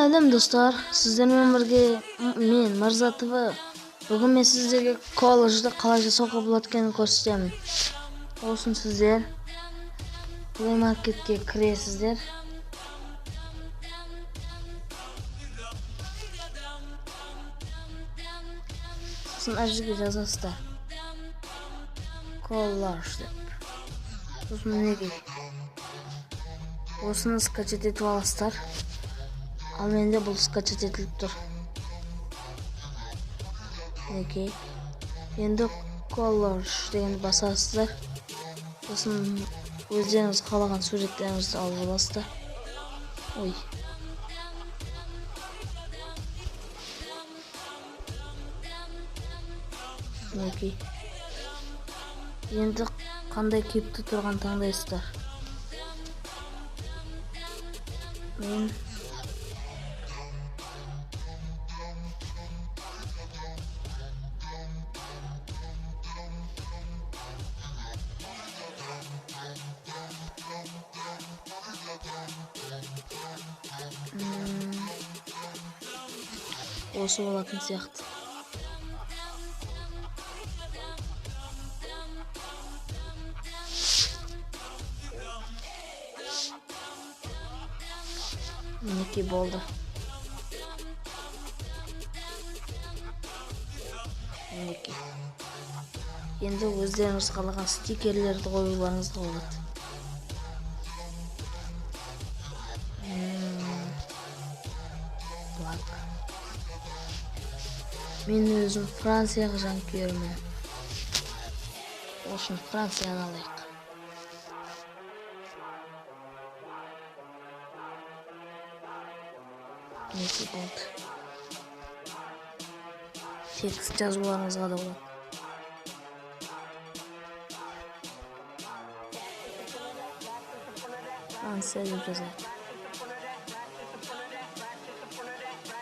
Сәлем достар, сіздермен бірге мен Мырза ТВ. Бүгін мен сіздерге колледжді қалай жасауға болады екенін көрсетемін. Olsun сіздер Play Marketке кіресіздер. Сосын ар жерге жазасыздар коллаж деп. Сосын мінекей осыны скачать етіп аласыздар. Ал менде бұл скачать етіліп тұр. Мінекей. Енді коллаж дегенді басасыздар. Сосын өздеріңіз қалаған суреттеріңізді алып аласыздар. Ой. Мінекей. Енді қандай кейіпті тұрған таңдайсыздар. Мен осы болатын сияқты. Мінекей болды. Мінекей. Енді өздеріңіз қалаған стикерлерді қоюларыңызға болады. Мен өзім Францияға жанкүйермін. Үшін Францияны алайық. Мінекей болды. Текст жазуларыңызға да болады. Франция деп жазайық.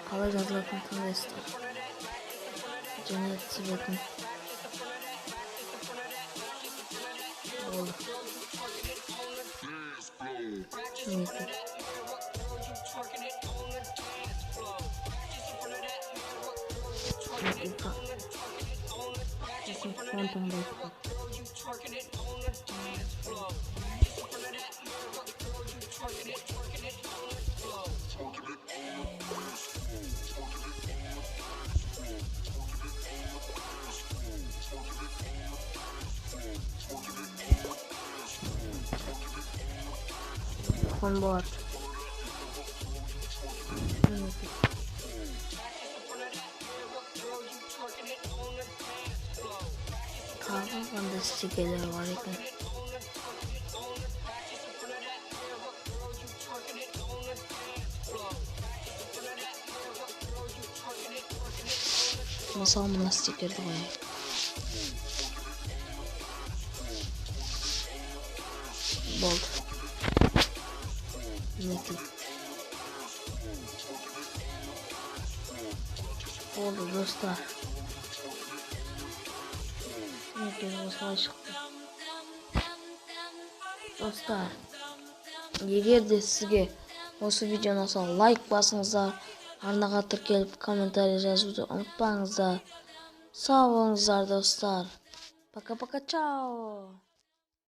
Қалай жазылатынын таңдайсыздар. Және цветін болды. Мінекей. Фон таңдайсыздар. Фон болады. Тағы қандай стикерлер бар екен. Мысалы мына стикерді қояйық. Болды. Мінекей. Болды достар. Мінекей осылай шықты. Достар, егер де сізге осы видео ұнаса лайк басыңыздар, арнаға тіркеліп комментарий жазуды ұмытпаңыздар. Сау болыңыздар достар. Пока-пока, чао.